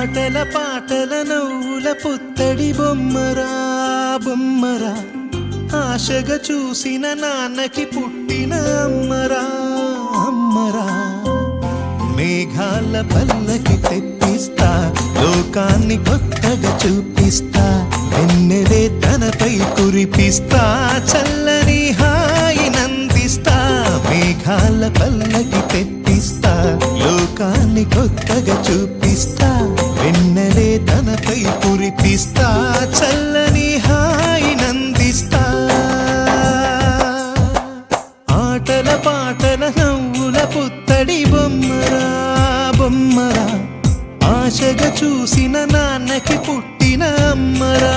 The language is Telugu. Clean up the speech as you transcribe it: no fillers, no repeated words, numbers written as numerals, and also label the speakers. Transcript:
Speaker 1: ఆటల పాటల నవ్వుల పుత్తడి బొమ్మరా బొమ్మరా, ఆశగా చూసిన నాన్నకి పుట్టిన అమ్మరా అమ్మరా. మేఘాల పల్లకి తెప్పిస్తా, లోకాన్ని కొత్తగా చూపిస్తా, వెన్నెలే తనపై కురిపిస్తా, చల్లని హాయి నందిస్తా. మేఘాల పల్లకి తెప్పిస్తా, లోకాన్ని కొత్తగా చూపిస్తా, వెన్నెలే తనపై కురిపిస్తా, చల్లని హాయి నందిస్తా. ఆటల పాటల నవ్వుల పుత్తడి బొమ్మరా బొమ్మరా, ఆశగా చూసిన నాన్నకి పుట్టిన అమ్మరా